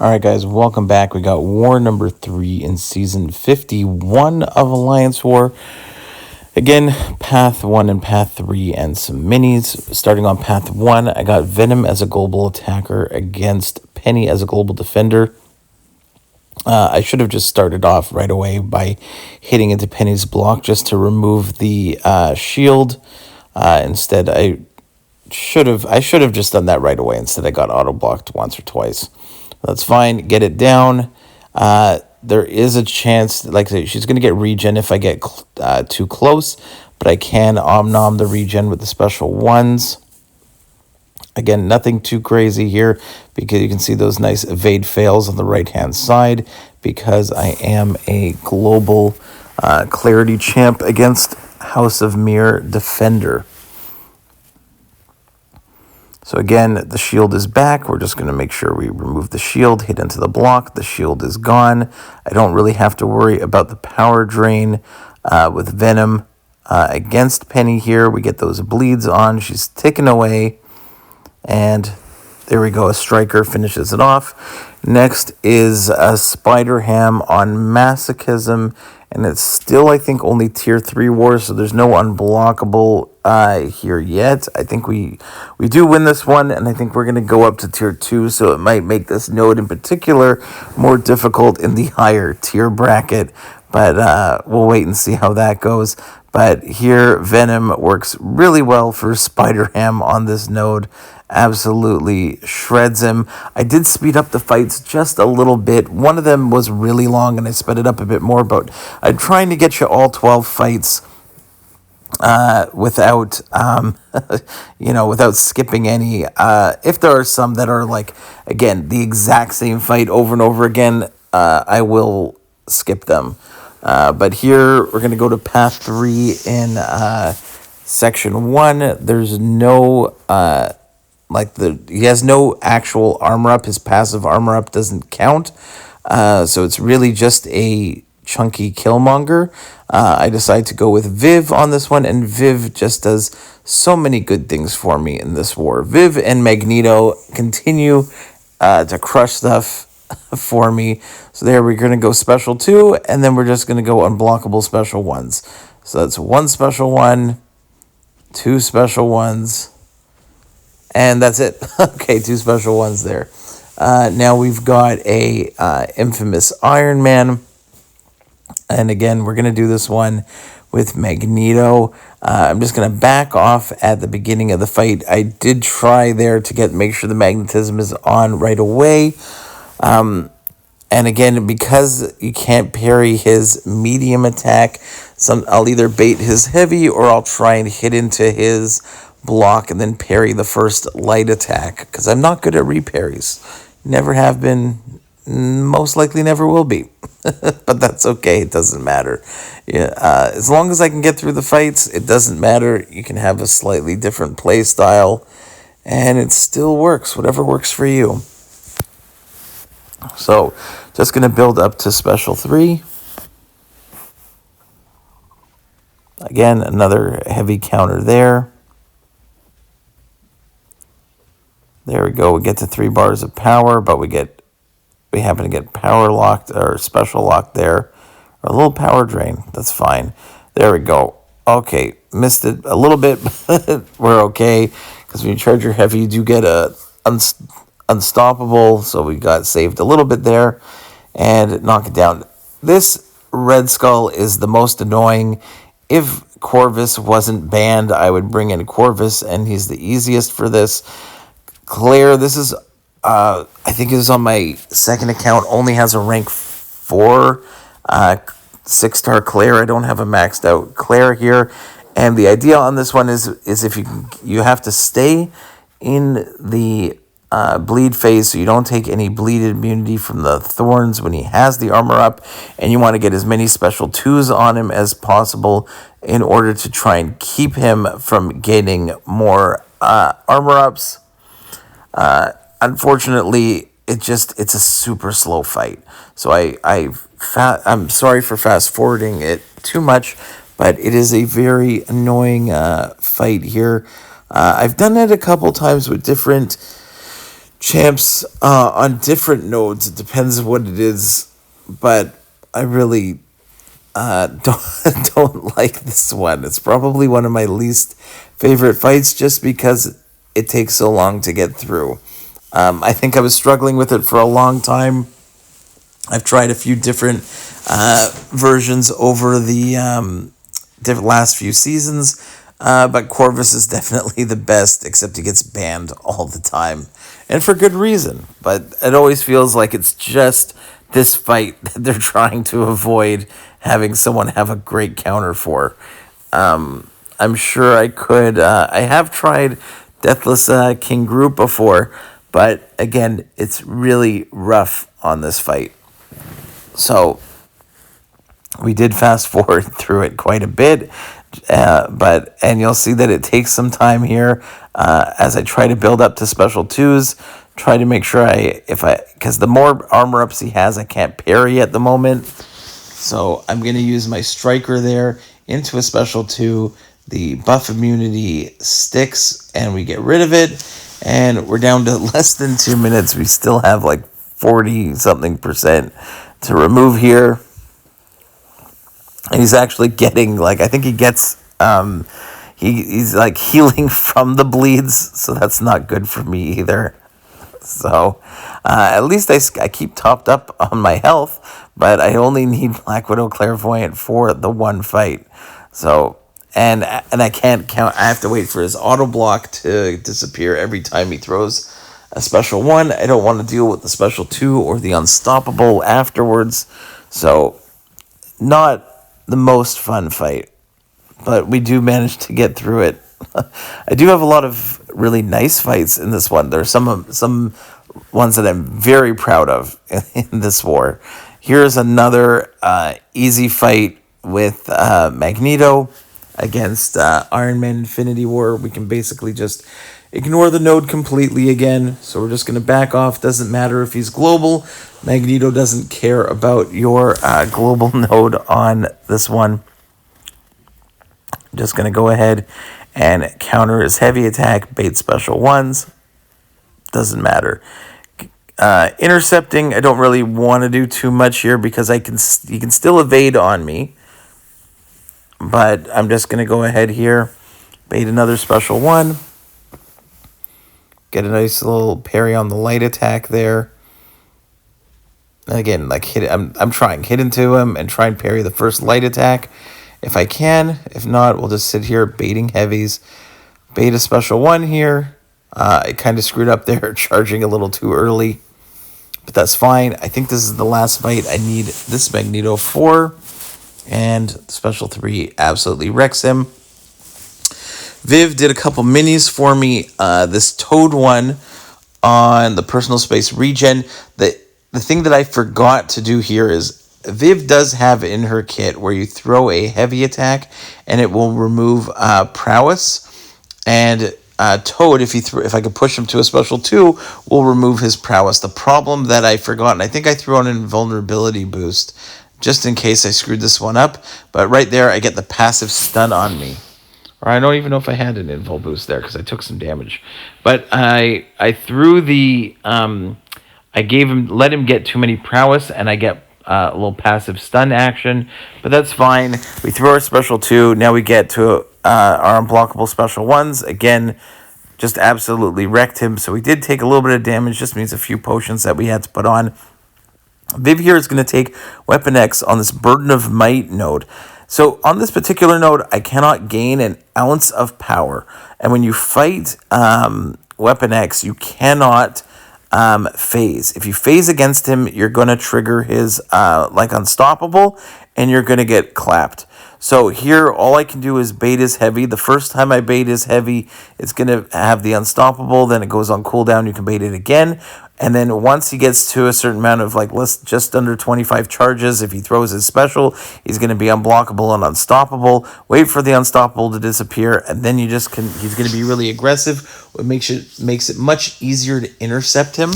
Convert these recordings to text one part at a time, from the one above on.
All right, guys, welcome back. We got war number 3 in season 51 of Alliance War. Again, path 1 and path 3 and some minis. Starting on path 1, I got Venom as a global attacker against Penny as a global defender. I should have just started off right away by hitting into Penny's block just to remove the shield. Instead, I should have just done that right away. Instead, I got auto blocked once or twice. That's fine. Get it down. There is a chance, like I say, she's going to get regen if I get too close, but I can om-nom the regen with the special ones. Again, nothing too crazy here because you can see those nice evade fails on the right-hand side because I am a global clarity champ against House of Mir Defender. So again, the shield is back. We're just going to make sure we remove the shield, hit into the block. The shield is gone. I don't really have to worry about the power drain with Venom against Penny here. We get those bleeds on. She's taken away. And there we go. A striker finishes it off. Next is a Spider Ham on Masochism. And it's still, I think, only tier 3 war, so there's no unblockable here yet. I think we do win this one, and I think we're going to go up to tier 2, so it might make this node in particular more difficult in the higher tier bracket. But we'll wait and see how that goes. But here, Venom works really well for Spider-Ham on this node. Absolutely shreds him. I did speed up the fights just a little bit. One of them was really long, and I sped it up a bit more. But I'm trying to get you all 12 fights without, without skipping any. If there are some that are like, again, the exact same fight over and over again, I will skip them. But here we're going to go to path 3 in section 1. There's no he has no actual armor up. His passive armor up doesn't count. So it's really just a chunky Killmonger. I decided to go with Viv on this one, and Viv just does so many good things for me in this war. Viv and Magneto continue to crush stuff for me. So there we're going to go special 2, and then we're just going to go unblockable special 1s. So that's 1 special 1, 2 special 1s, and that's it. Okay, 2 special 1s there. Now we've got a infamous Iron Man. And again, we're going to do this one with Magneto. I'm just going to back off at the beginning of the fight. I did try there to make sure the magnetism is on right away. And again, because you can't parry his medium attack, I'll either bait his heavy or I'll try and hit into his block and then parry the first light attack. Because I'm not good at reparries. Never have been, most likely never will be. But that's okay. It doesn't matter. Yeah, as long as I can get through the fights, it doesn't matter. You can have a slightly different play style, and it still works. Whatever works for you. So, just going to build up to special 3. Again, another heavy counter there. There we go. We get to 3 bars of power, but we happen to get power locked or special locked there. Or a little power drain. That's fine. There we go. Okay, missed it a little bit, but we're okay. Because when you charge your heavy, you do get a unstoppable. So we got saved a little bit there. And knock it down. This Red Skull is the most annoying. If Corvus wasn't banned, I would bring in Corvus, and he's the easiest for this. Claire, this is, I think it was on my second account, only has a rank 4 6-star Claire. I don't have a maxed out Claire here. And the idea on this one is if you have to stay in the bleed phase, so you don't take any bleed immunity from the thorns when he has the armor up, and you want to get as many special 2s on him as possible in order to try and keep him from gaining more armor ups. Unfortunately, it's a super slow fight. So I'm sorry for fast forwarding it too much, but it is a very annoying fight here. I've done it a couple times with different champs on different nodes. It depends what it is, but I really don't like this one. It's probably one of my least favorite fights just because it takes so long to get through. I think I was struggling with it for a long time. I've tried a few different versions over the different last few seasons, but Corvus is definitely the best, except he gets banned all the time, and for good reason. But it always feels like it's just this fight that they're trying to avoid having someone have a great counter for. I'm sure I could. I have tried Deathless King Group before, but again, it's really rough on this fight. So we did fast forward through it quite a bit, and you'll see that it takes some time here as I try to build up to special twos. Try to make sure because the more armor ups he has, I can't parry at the moment. So I'm going to use my striker there into a special two. The buff immunity sticks, and we get rid of it. And we're down to less than 2 minutes. We still have like 40-something% to remove here. And he's actually getting, like, I think he gets, he's like healing from the bleeds. So that's not good for me either. So at least I keep topped up on my health, but I only need Black Widow Clairvoyant for the one fight. So, and I can't count. I have to wait for his auto block to disappear every time he throws a special one. I don't want to deal with the special two or the unstoppable afterwards. So, not the most fun fight, but we do manage to get through it. I do have a lot of really nice fights in this one. There's some ones that I'm very proud of in this war. Here's another easy fight with Magneto against Iron Man Infinity War. We can basically just ignore the node completely again. So we're just going to back off. Doesn't matter if he's global. Magneto doesn't care about your global node on this one. Just going to go ahead and counter his heavy attack, bait special ones. Doesn't matter. Intercepting, I don't really want to do too much here because he can still evade on me. But I'm just going to go ahead here, bait another special one. Get a nice little parry on the light attack there. And again, like I'm trying hit into him and try and parry the first light attack if I can. If not, we'll just sit here baiting heavies. Bait a special one here. I kind of screwed up there, charging a little too early. But that's fine. I think this is the last fight I need this Magneto for. And special 3 absolutely wrecks him. Viv did a couple minis for me. This Toad one on the personal space regen. The thing that I forgot to do here is Viv does have in her kit where you throw a heavy attack and it will remove prowess. And Toad, if I could push him to a special 2, will remove his prowess. The problem that I forgot, and I think I threw on an invulnerability boost just in case I screwed this one up. But right there, I get the passive stun on me. Or I don't even know if I had an invul boost there because I took some damage. But I threw the... let him get too many prowess, and I get a little passive stun action. But that's fine. We throw our special 2. Now we get to our unblockable special 1s. Again, just absolutely wrecked him. So we did take a little bit of damage. Just means a few potions that we had to put on. Viv here is going to take Weapon X on this Burden of Might node. So on this particular node, I cannot gain an ounce of power. And when you fight Weapon X, you cannot phase. If you phase against him, you're going to trigger his unstoppable, and you're going to get clapped. So here, all I can do is bait his heavy. The first time I bait his heavy, it's going to have the unstoppable. Then it goes on cooldown. You can bait it again. And then once he gets to a certain amount of just under 25 charges, if he throws his special, he's going to be unblockable and unstoppable. Wait for the unstoppable to disappear, and then he's going to be really aggressive. It makes it much easier to intercept him.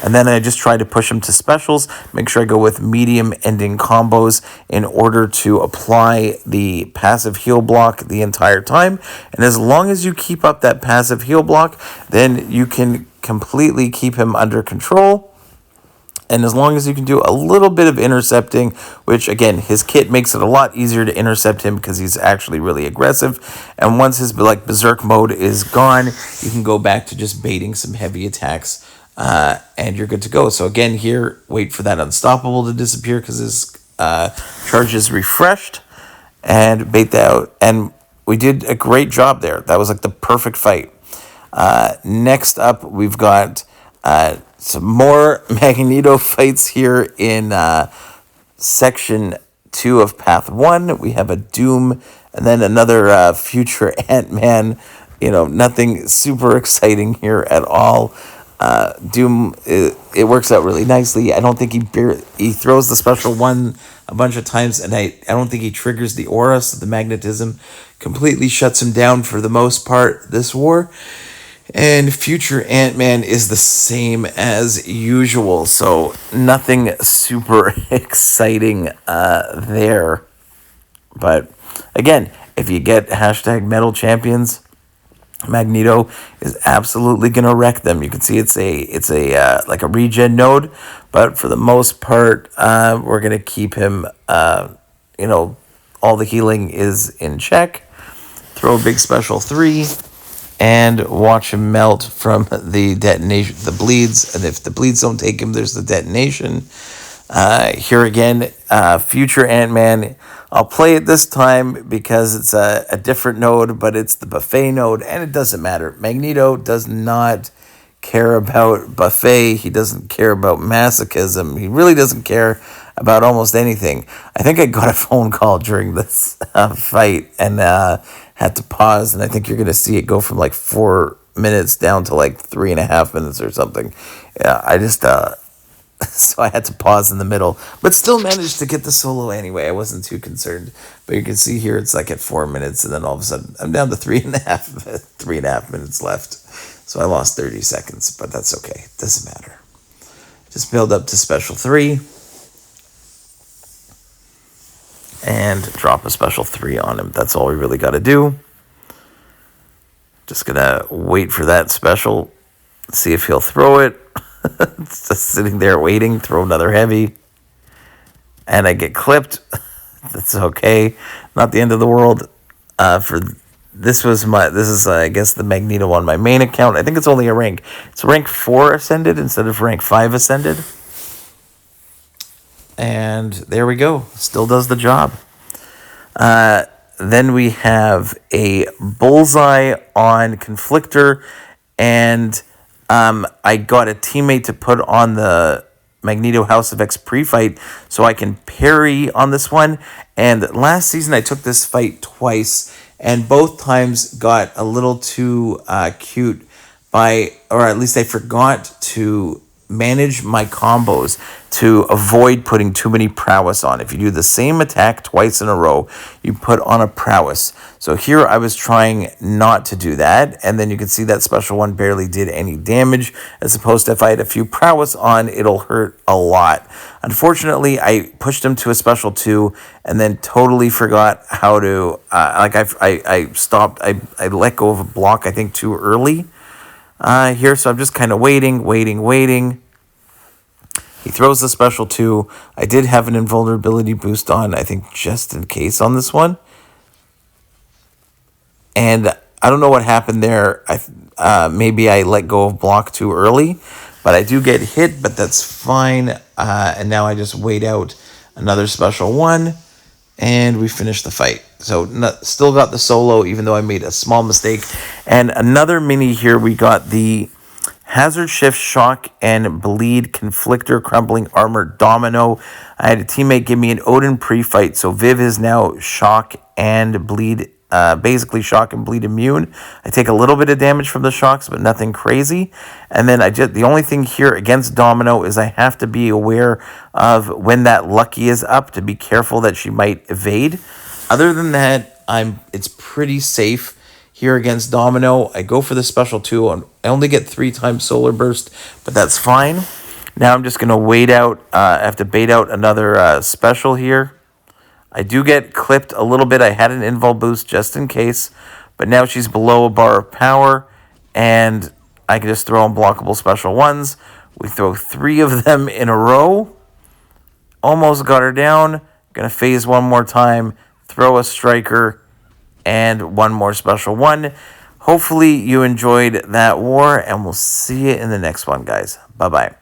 And then I just try to push him to specials, make sure I go with medium ending combos in order to apply the passive heal block the entire time. And as long as you keep up that passive heal block, then you can completely keep him under control. And as long as you can do a little bit of intercepting, which again, his kit makes it a lot easier to intercept him because he's actually really aggressive. And once his berserk mode is gone, you can go back to just baiting some heavy attacks, and you're good to go. So again, here, wait for that unstoppable to disappear because his charge is refreshed, and bait that out. And we did a great job there. That was like the perfect fight. Next up, we've got some more Magneto fights here in section 2 of Path 1. We have a Doom and then another future Ant-Man. Nothing super exciting here at all. Doom, it works out really nicely. I don't think he throws the special one a bunch of times, and I don't think he triggers the aura, so the magnetism completely shuts him down for the most part this war. And future Ant-Man is the same as usual, so nothing super exciting there. But again, if you get hashtag Metal Champions, Magneto is absolutely gonna wreck them. You can see it's a like a regen node, but for the most part, we're gonna keep him. All the healing is in check. Throw a big special 3. And watch him melt from the detonation, the bleeds. And if the bleeds don't take him, there's the detonation. Here again, future Ant-Man. I'll play it this time because it's a different node, but it's the buffet node, and it doesn't matter. Magneto does not care about buffet. He doesn't care about masochism. He really doesn't care about almost anything. I think I got a phone call during this fight and had to pause, and I think you're going to see it go from like 4 minutes down to like 3.5 minutes or something. Yeah, I just, so I had to pause in the middle, but still managed to get the solo anyway. I wasn't too concerned, but you can see here it's like at 4 minutes, and then all of a sudden I'm down to 3.5 minutes left. So I lost 30 seconds, but that's okay. It doesn't matter. Just build up to special 3. And drop a special 3 on him. That's all we really got to do. Just gonna wait for that special. See if he'll throw it. Just sitting there waiting. Throw another heavy. And I get clipped. That's okay. Not the end of the world. This is I guess the Magneto on my main account. I think it's only a rank. It's rank 4 ascended instead of rank 5 ascended. And there we go. Still does the job. Then we have a bullseye on Conflictor. And I got a teammate to put on the Magneto House of X pre-fight so I can parry on this one. And last season I took this fight twice. And both times got a little too cute or at least I forgot to manage my combos to avoid putting too many prowess on. If you do the same attack twice in a row, you put on a prowess. So here I was trying not to do that, and then you can see that special one barely did any damage, as opposed to if I had a few prowess on, it'll hurt a lot. Unfortunately, I pushed him to a special 2 and then totally forgot how to, I stopped, I let go of a block, I think, too early. Here, so I'm just kind of waiting. He throws the special 2. I did have an invulnerability boost on, I think, just in case on this one. And I don't know what happened there. Maybe I let go of block too early, but I do get hit, but that's fine. And now I just wait out another special 1, and we finish the fight. So still got the solo, even though I made a small mistake. And another mini here, we got the Hazard Shift, Shock, and Bleed, Conflictor, Crumbling Armor, Domino. I had a teammate give me an Odin pre-fight, so Viv is now Shock and Bleed, basically Shock and Bleed immune. I take a little bit of damage from the shocks, but nothing crazy. And then the only thing here against Domino is I have to be aware of when that Lucky is up to be careful that she might evade. Other than that, it's pretty safe here against Domino. I go for the special 2. I only get 3 times Solar Burst, but that's fine. Now I'm just going to wait out. I have to bait out another special here. I do get clipped a little bit. I had an invul boost just in case, but now she's below a bar of power, and I can just throw unblockable special ones. We throw 3 of them in a row. Almost got her down. Gonna phase one more time, throw a striker, and one more special one. Hopefully you enjoyed that war, and we'll see you in the next one, guys. Bye-bye.